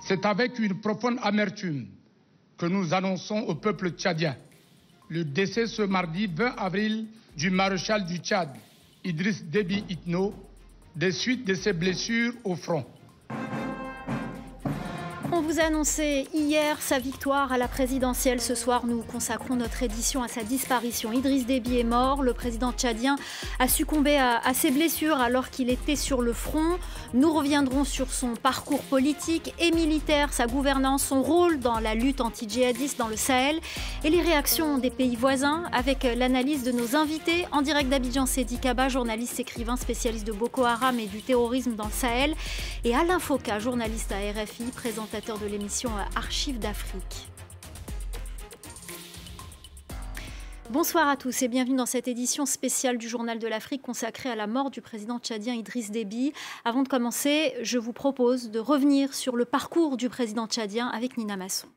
C'est avec une profonde amertume que nous annonçons au peuple tchadien le décès ce mardi 20 avril du maréchal du Tchad, Idriss Déby Itno, des suites de ses blessures au front. On vous a annoncé hier sa victoire à la présidentielle. Ce soir, nous consacrons notre édition à sa disparition. Idriss Déby est mort. Le président tchadien a succombé à ses blessures alors qu'il était sur le front. Nous reviendrons sur son parcours politique et militaire, sa gouvernance, son rôle dans la lutte anti-djihadiste dans le Sahel et les réactions des pays voisins avec l'analyse de nos invités. En direct d'Abidjan, Sedi Kaba, journaliste, écrivain, spécialiste de Boko Haram et du terrorisme dans le Sahel. Et Alain Foka, journaliste à RFI, présentateur de l'émission Archives d'Afrique. Bonsoir à tous et bienvenue dans cette édition spéciale du Journal de l'Afrique consacrée à la mort du président tchadien Idriss Déby. Avant de commencer, je vous propose de revenir sur le parcours du président tchadien avec Nina Masson.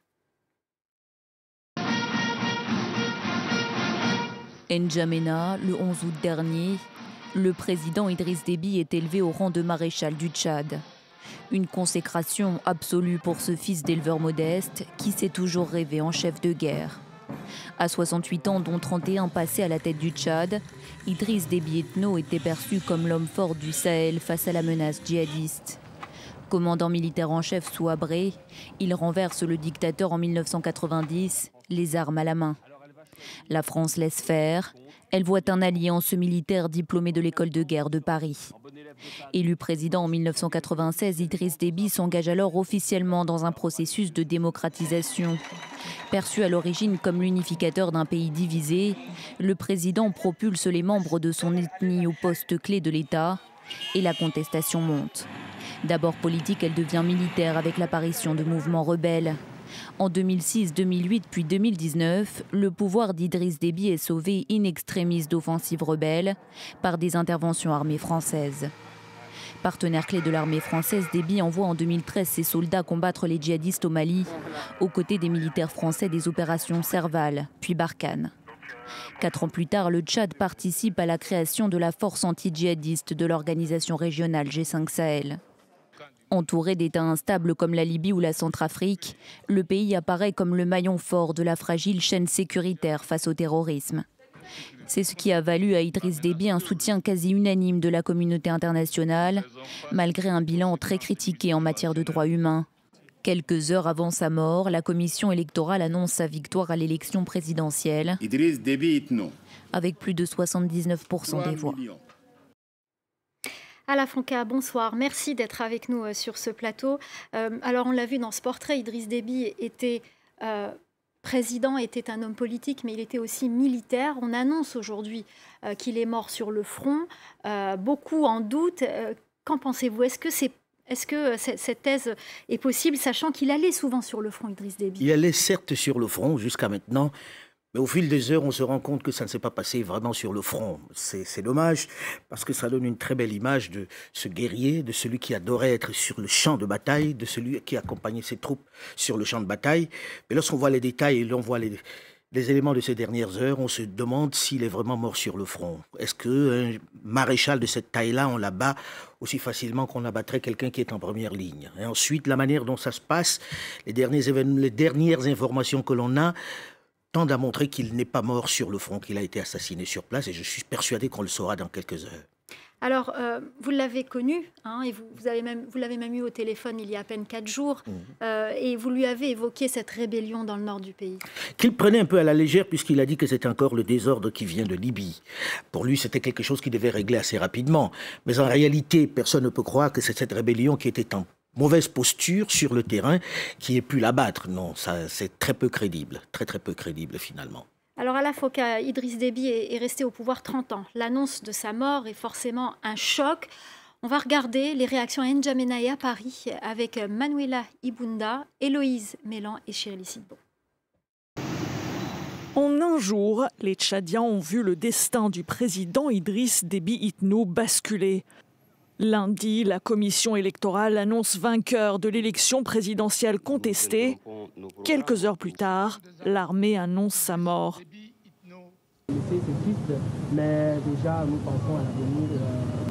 N'Djamena, le 11 août dernier, le président Idriss Déby est élevé au rang de maréchal du Tchad. Une consécration absolue pour ce fils d'éleveur modeste qui s'est toujours rêvé en chef de guerre. À 68 ans, dont 31 passés à la tête du Tchad, Idriss Déby Itno était perçu comme l'homme fort du Sahel face à la menace djihadiste. Commandant militaire en chef sous Habré, il renverse le dictateur en 1990, les armes à la main. La France laisse faire. Elle voit un allié en ce militaire diplômé de l'école de guerre de Paris. Élu président en 1996, Idriss Déby s'engage alors officiellement dans un processus de démocratisation. Perçu à l'origine comme l'unificateur d'un pays divisé, le président propulse les membres de son ethnie au poste clé de l'État et la contestation monte. D'abord politique, elle devient militaire avec l'apparition de mouvements rebelles. En 2006, 2008 puis 2019, le pouvoir d'Idriss Déby est sauvé in extremis d'offensives rebelles par des interventions armées françaises. Partenaire clé de l'armée française, Déby envoie en 2013 ses soldats combattre les djihadistes au Mali, aux côtés des militaires français des opérations Serval, puis Barkhane. 4 ans plus tard, le Tchad participe à la création de la force anti-djihadiste de l'organisation régionale G5 Sahel. Entouré d'États instables comme la Libye ou la Centrafrique, le pays apparaît comme le maillon fort de la fragile chaîne sécuritaire face au terrorisme. C'est ce qui a valu à Idriss Déby un soutien quasi unanime de la communauté internationale, malgré un bilan très critiqué en matière de droits humains. Quelques heures avant sa mort, la commission électorale annonce sa victoire à l'élection présidentielle, Idriss Déby Itno, avec plus de 79% des voix. Alain Foka, bonsoir. Merci d'être avec nous sur ce plateau. Alors, on l'a vu dans ce portrait, Idriss Déby était président, était un homme politique, mais il était aussi militaire. On annonce aujourd'hui qu'il est mort sur le front. Beaucoup en doutent. Qu'en pensez-vous? Est-ce que cette thèse est possible, sachant qu'il allait souvent sur le front, Idriss Déby? Il allait certes sur le front jusqu'à maintenant, mais au fil des heures, on se rend compte que ça ne s'est pas passé vraiment sur le front. C'est dommage, parce que ça donne une très belle image de ce guerrier, de celui qui adorait être sur le champ de bataille, de celui qui accompagnait ses troupes sur le champ de bataille. Mais lorsqu'on voit les détails et l'on voit les éléments de ces dernières heures, on se demande s'il est vraiment mort sur le front. Est-ce qu'un maréchal de cette taille-là, on l'abat aussi facilement qu'on abattrait quelqu'un qui est en première ligne? Et ensuite, la manière dont ça se passe, les dernières informations que l'on a, tendent à montrer qu'il n'est pas mort sur le front, qu'il a été assassiné sur place, et je suis persuadé qu'on le saura dans quelques heures. Alors, vous l'avez connu, hein, et vous l'avez même eu au téléphone il y a à peine 4 jours, et vous lui avez évoqué cette rébellion dans le nord du pays. Qu'il prenait un peu à la légère, puisqu'il a dit que c'était encore le désordre qui vient de Libye. Pour lui, c'était quelque chose qu'il devait régler assez rapidement. Mais en réalité, personne ne peut croire que c'est cette rébellion qui était en mauvaise posture sur le terrain qui ait pu l'abattre. Non, ça, c'est très peu crédible, très peu crédible finalement. Alors Alain Foka, Idriss Déby est resté au pouvoir 30 ans. L'annonce de sa mort est forcément un choc. On va regarder les réactions à N'Djamena et à Paris avec Manuela Ibunda, Héloïse Mélan et Chirly Sidbo. En un jour, les Tchadiens ont vu le destin du président Idriss Déby Itno basculer. Lundi, la commission électorale annonce vainqueur de l'élection présidentielle contestée. Quelques heures plus tard, l'armée annonce sa mort. C'est triste, mais déjà nous pensons à l'avenir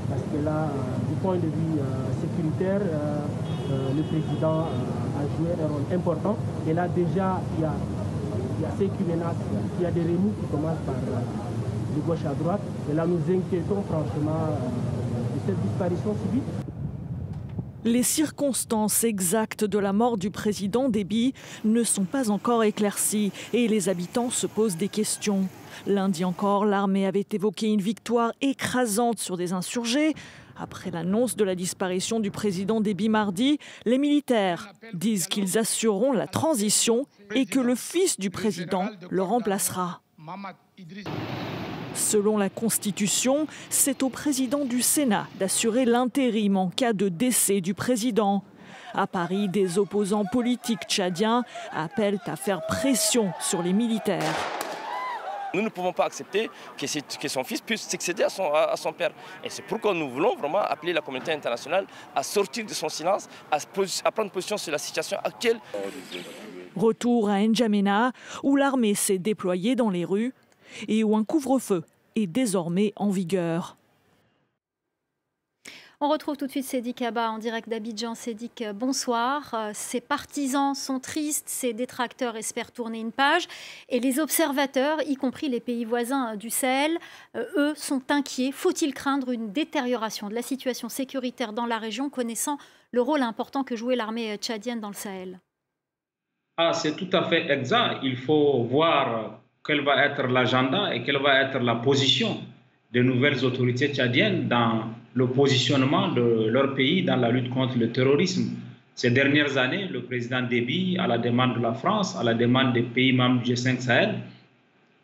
parce que là, du point de vue sécuritaire, le président a joué un rôle important. Et là déjà, il y a ceux qui menacent, il y a des remous qui commencent par de gauche à droite. Et là, nous inquiétons franchement de cette disparition subite. Les circonstances exactes de la mort du président Déby ne sont pas encore éclaircies et les habitants se posent des questions. Lundi encore, l'armée avait évoqué une victoire écrasante sur des insurgés. Après l'annonce de la disparition du président Déby mardi, les militaires disent qu'ils assureront la transition et que le fils du président le remplacera. Selon la Constitution, c'est au président du Sénat d'assurer l'intérim en cas de décès du président. À Paris, des opposants politiques tchadiens appellent à faire pression sur les militaires. Nous ne pouvons pas accepter que son fils puisse succéder à son père. Et c'est pourquoi nous voulons vraiment appeler la communauté internationale à sortir de son silence, à prendre position sur la situation actuelle. Retour à N'Djamena, où l'armée s'est déployée dans les rues et où un couvre-feu est désormais en vigueur. On retrouve tout de suite Sédic Kaba en direct d'Abidjan. Sédic, bonsoir. Ses partisans sont tristes, ses détracteurs espèrent tourner une page. Et les observateurs, y compris les pays voisins du Sahel, eux, sont inquiets. Faut-il craindre une détérioration de la situation sécuritaire dans la région, connaissant le rôle important que jouait l'armée tchadienne dans le Sahel? C'est tout à fait exact. Il faut voir quel va être l'agenda et quelle va être la position des nouvelles autorités tchadiennes dans le positionnement de leur pays dans la lutte contre le terrorisme. Ces dernières années, le président Déby, à la demande de la France, à la demande des pays membres du G5 Sahel,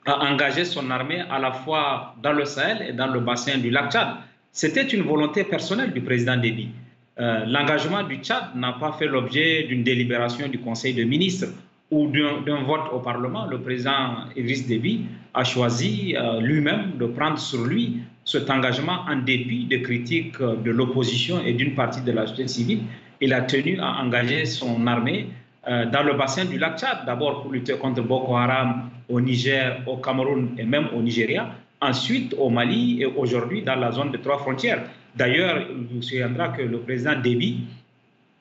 a engagé son armée à la fois dans le Sahel et dans le bassin du lac Tchad. C'était une volonté personnelle du président Déby. L'engagement du Tchad n'a pas fait l'objet d'une délibération du Conseil de ministres ou d'un vote au Parlement. Le président Idriss Déby a choisi lui-même de prendre sur lui cet engagement en dépit des critiques de l'opposition et d'une partie de la société civile. Il a tenu à engager son armée dans le bassin du lac Tchad, d'abord pour lutter contre Boko Haram au Niger, au Cameroun et même au Nigeria, ensuite au Mali et aujourd'hui dans la zone des 3 frontières. D'ailleurs, il vous souviendra que le président Déby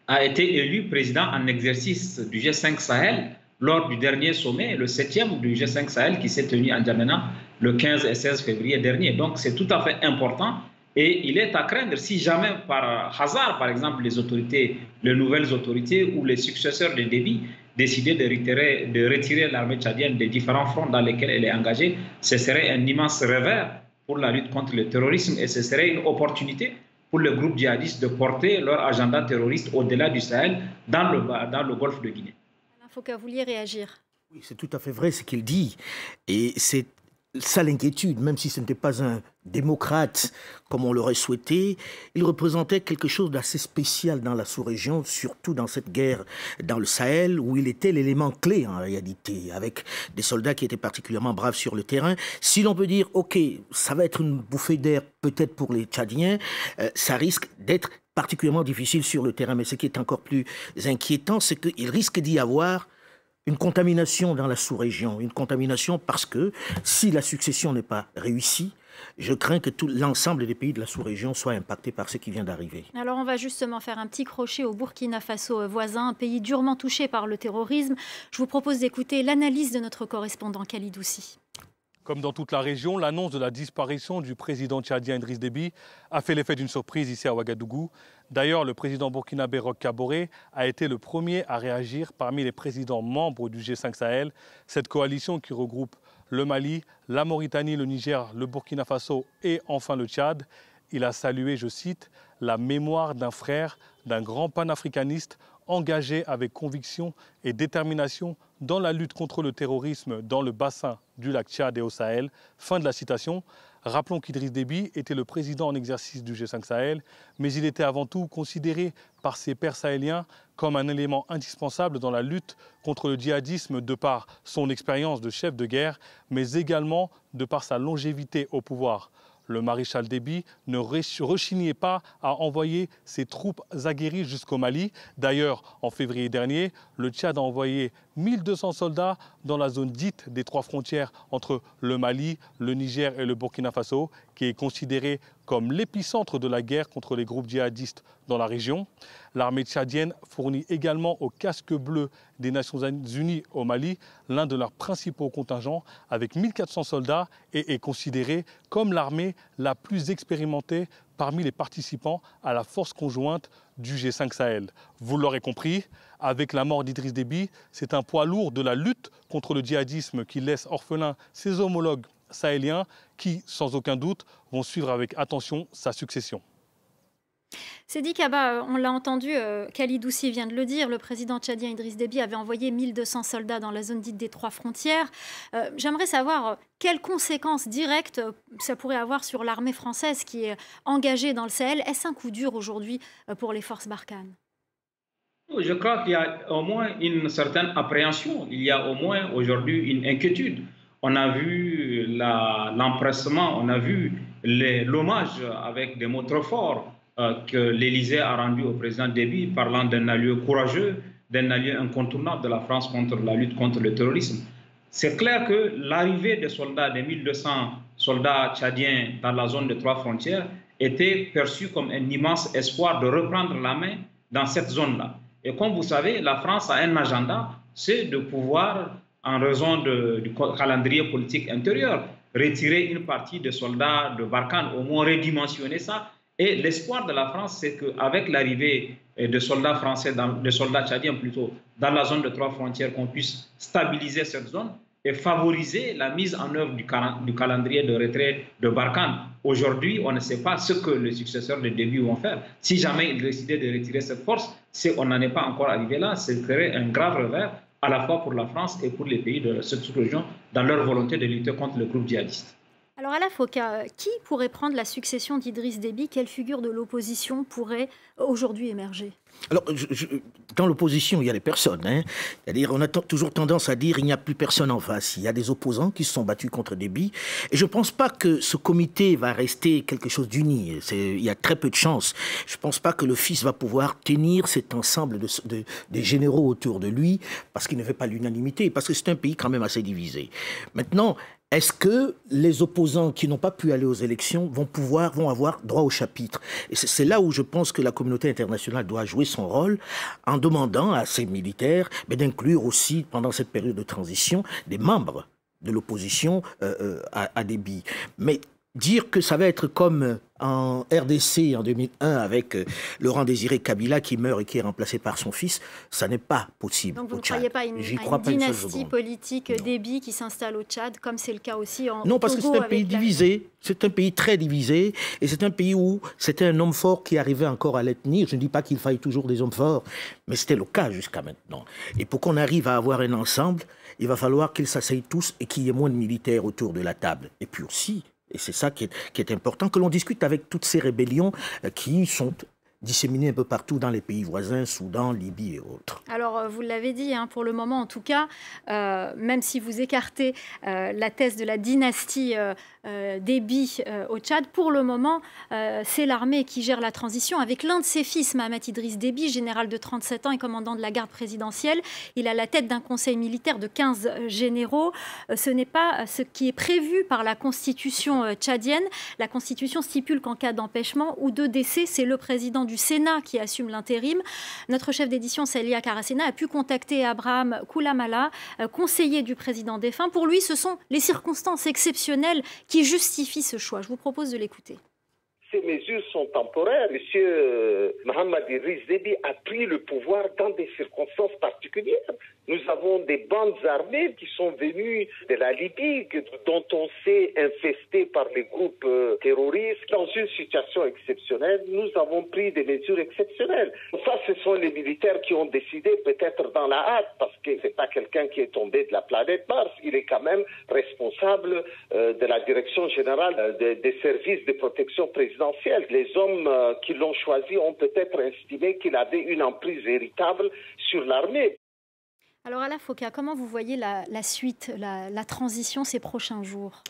a été élu président en exercice du G5 Sahel lors du dernier sommet, le 7e du G5 Sahel qui s'est tenu à N'Djamena le 15 et 16 février dernier. Donc c'est tout à fait important et il est à craindre si jamais par hasard, par exemple, les nouvelles autorités ou les successeurs de Déby décidaient de retirer l'armée tchadienne des différents fronts dans lesquels elle est engagée, ce serait un immense revers pour la lutte contre le terrorisme et ce serait une opportunité pour les groupes djihadistes de porter leur agenda terroriste au-delà du Sahel, dans le golfe de Guinée. Alain Foka, vous vouliez réagir? Oui, c'est tout à fait vrai ce qu'il dit. Et c'est ça l'inquiétude, même si ce n'était pas un démocrate comme on l'aurait souhaité, il représentait quelque chose d'assez spécial dans la sous-région, surtout dans cette guerre dans le Sahel, où il était l'élément clé en réalité, avec des soldats qui étaient particulièrement braves sur le terrain. Si l'on peut dire, ok, ça va être une bouffée d'air peut-être pour les Tchadiens, ça risque d'être particulièrement difficile sur le terrain. Mais ce qui est encore plus inquiétant, c'est qu'il risque d'y avoir une contamination dans la sous-région, une contamination parce que si la succession n'est pas réussie, je crains que l'ensemble des pays de la sous-région soient impactés par ce qui vient d'arriver. Alors on va justement faire un petit crochet au Burkina Faso voisin, un pays durement touché par le terrorisme. Je vous propose d'écouter l'analyse de notre correspondant Khalid Oussi. Comme dans toute la région, l'annonce de la disparition du président tchadien Idriss Déby a fait l'effet d'une surprise ici à Ouagadougou. D'ailleurs, le président burkinabé Roch Kaboré a été le premier à réagir parmi les présidents membres du G5 Sahel, cette coalition qui regroupe le Mali, la Mauritanie, le Niger, le Burkina Faso et enfin le Tchad. Il a salué, je cite, la mémoire d'un frère, d'un grand panafricaniste engagé avec conviction et détermination dans la lutte contre le terrorisme dans le bassin du lac Tchad et au Sahel. Fin de la citation. Rappelons qu'Idriss Déby était le président en exercice du G5 Sahel, mais il était avant tout considéré par ses pairs sahéliens comme un élément indispensable dans la lutte contre le djihadisme de par son expérience de chef de guerre, mais également de par sa longévité au pouvoir. Le maréchal Déby ne rechignait pas à envoyer ses troupes aguerries jusqu'au Mali. D'ailleurs, en février dernier, le Tchad a envoyé 1200 soldats dans la zone dite des 3 frontières entre le Mali, le Niger et le Burkina Faso, qui est considérée comme l'épicentre de la guerre contre les groupes djihadistes dans la région. L'armée tchadienne fournit également au casque bleu des Nations Unies au Mali l'un de leurs principaux contingents avec 1400 soldats et est considérée comme l'armée la plus expérimentée parmi les participants à la force conjointe du G5 Sahel. Vous l'aurez compris, avec la mort d'Idriss Déby, c'est un poids lourd de la lutte contre le djihadisme qui laisse orphelins ses homologues sahéliens qui, sans aucun doute, vont suivre avec attention sa succession. Seydi Kaba, on l'a entendu, Khalid Douci vient de le dire, le président tchadien Idriss Déby avait envoyé 1200 soldats dans la zone dite des 3 frontières. J'aimerais savoir quelles conséquences directes ça pourrait avoir sur l'armée française qui est engagée dans le Sahel. Est-ce un coup dur aujourd'hui pour les forces Barkhane? Je crois qu'il y a au moins une certaine appréhension, il y a au moins aujourd'hui une inquiétude. On a vu l'empressement, on a vu l'hommage avec des mots trop forts que l'Élysée a rendu au président Déby, parlant d'un allié courageux, d'un allié incontournable de la France contre la lutte contre le terrorisme. C'est clair que l'arrivée des soldats, des 1200 soldats tchadiens dans la zone des 3 frontières était perçue comme un immense espoir de reprendre la main dans cette zone-là. Et comme vous savez, la France a un agenda, c'est de pouvoir, en raison du calendrier politique intérieur, retirer une partie des soldats de Barkhane, au moins redimensionner ça. Et l'espoir de la France, c'est qu'avec l'arrivée de soldats français, de soldats tchadiens plutôt, dans la zone de 3 frontières, qu'on puisse stabiliser cette zone et favoriser la mise en œuvre du calendrier de retrait de Barkhane. Aujourd'hui, on ne sait pas ce que les successeurs de Déby vont faire. Si jamais ils décidaient de retirer cette force, si on n'en est pas encore arrivé là, ce serait un grave revers à la fois pour la France et pour les pays de cette sous-région dans leur volonté de lutter contre le groupe djihadiste. Alors Ala Foka, qui pourrait prendre la succession d'Idriss Déby? Quelle figure de l'opposition pourrait aujourd'hui émerger? Alors, dans l'opposition, il y a des personnes. C'est-à-dire, on a toujours tendance à dire qu'il n'y a plus personne en face. Il y a des opposants qui se sont battus contre Déby. Et je ne pense pas que ce comité va rester quelque chose d'uni. Il y a très peu de chances. Je ne pense pas que le fils va pouvoir tenir cet ensemble des généraux autour de lui parce qu'il ne fait pas l'unanimité, parce que c'est un pays quand même assez divisé. Maintenant, est-ce que les opposants qui n'ont pas pu aller aux élections vont avoir droit au chapitre? Et c'est là où je pense que la communauté internationale doit jouer son rôle en demandant à ces militaires d'inclure aussi, pendant cette période de transition, des membres de l'opposition à Déby. Mais dire que ça va être comme en RDC en 2001 avec Laurent Désiré Kabila qui meurt et qui est remplacé par son fils, ça n'est pas possible. Donc vous ne croyez pas à une dynastie politique Déby qui s'installe au Tchad, comme c'est le cas aussi en Togo? Non, parce que c'est un pays divisé, c'est un pays très divisé, et c'est un pays où c'était un homme fort qui arrivait encore à le tenir. Je ne dis pas qu'il faille toujours des hommes forts, mais c'était le cas jusqu'à maintenant. Et pour qu'on arrive à avoir un ensemble, il va falloir qu'ils s'asseyent tous et qu'il y ait moins de militaires autour de la table. Et puis aussi, et c'est ça qui est important, que l'on discute avec toutes ces rébellions qui sont disséminées un peu partout dans les pays voisins, Soudan, Libye et autres. Alors, vous l'avez dit, pour le moment en tout cas, même si vous écartez la thèse de la dynastie Déby au Tchad, pour le moment, c'est l'armée qui gère la transition avec l'un de ses fils, Mahamat Idriss Déby, général de 37 ans et commandant de la garde présidentielle. Il a la tête d'un conseil militaire de 15 généraux. Ce n'est pas ce qui est prévu par la constitution tchadienne. La constitution stipule qu'en cas d'empêchement ou de décès, c'est le président du Sénat qui assume l'intérim. Notre chef d'édition, Célia Karasena, a pu contacter Abraham Koulamala, conseiller du président défunt. Pour lui, ce sont les circonstances exceptionnelles qui justifient ce choix. Je vous propose de l'écouter. Ces mesures sont temporaires. Monsieur Mahamat Idriss Déby a pris le pouvoir dans des circonstances particulières. Nous avons des bandes armées qui sont venues de la Libye, dont on s'est infesté par les groupes terroristes. Dans une situation exceptionnelle, nous avons pris des mesures exceptionnelles. Ça, ce sont les militaires qui ont décidé, peut-être dans la hâte, parce que c'est pas quelqu'un qui est tombé de la planète Mars. Il est quand même responsable de la direction générale des services de protection présidentielle. Les hommes qui l'ont choisi ont peut-être estimé qu'il avait une emprise véritable sur l'armée. Alors Ala Foka, comment vous voyez la suite, la transition ces prochains jours?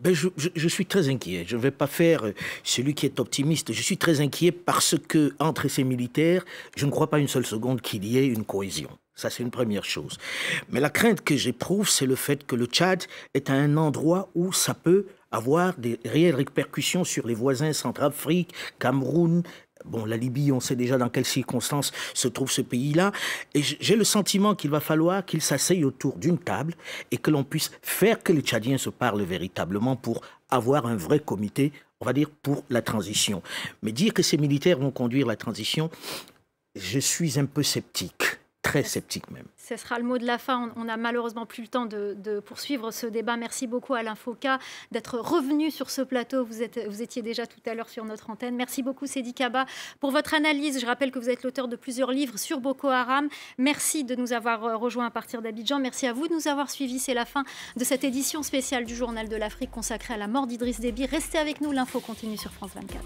Je suis très inquiet. Je ne vais pas faire celui qui est optimiste. Je suis très inquiet parce que entre ces militaires, je ne crois pas une seule seconde qu'il y ait une cohésion. Ça, c'est une première chose. Mais la crainte que j'éprouve, c'est le fait que le Tchad est un endroit où ça peut avoir des réelles répercussions sur les voisins Centrafrique, Cameroun. Bon, la Libye, on sait déjà dans quelles circonstances se trouve ce pays-là. Et j'ai le sentiment qu'il va falloir qu'ils s'asseyent autour d'une table et que l'on puisse faire que les Tchadiens se parlent véritablement pour avoir un vrai comité, on va dire, pour la transition. Mais dire que ces militaires vont conduire la transition, je suis un peu sceptique. Très sceptique même. Ce sera le mot de la fin. On n'a malheureusement plus le temps de poursuivre ce débat. Merci beaucoup Alain Foka d'être revenu sur ce plateau. Vous étiez déjà tout à l'heure sur notre antenne. Merci beaucoup Seydi Kaba pour votre analyse. Je rappelle que vous êtes l'auteur de plusieurs livres sur Boko Haram. Merci de nous avoir rejoints à partir d'Abidjan. Merci à vous de nous avoir suivis. C'est la fin de cette édition spéciale du Journal de l'Afrique consacrée à la mort d'Idriss Déby. Restez avec nous, l'info continue sur France 24.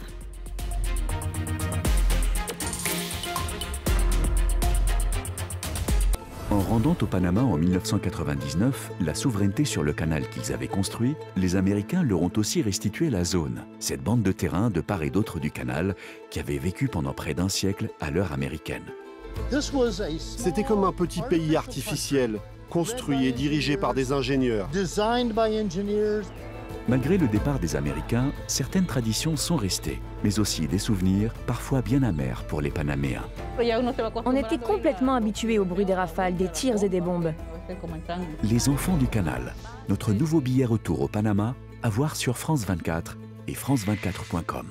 En rendant au Panama en 1999 la souveraineté sur le canal qu'ils avaient construit, les Américains leur ont aussi restitué la zone, cette bande de terrain de part et d'autre du canal qui avait vécu pendant près d'un siècle à l'heure américaine. C'était comme un petit pays artificiel, construit et dirigé par des ingénieurs. Malgré le départ des Américains, certaines traditions sont restées, mais aussi des souvenirs parfois bien amers pour les Panaméens. On était complètement habitués au bruit des rafales, des tirs et des bombes. Les enfants du canal, notre nouveau billet retour au Panama, à voir sur France 24 et france24.com.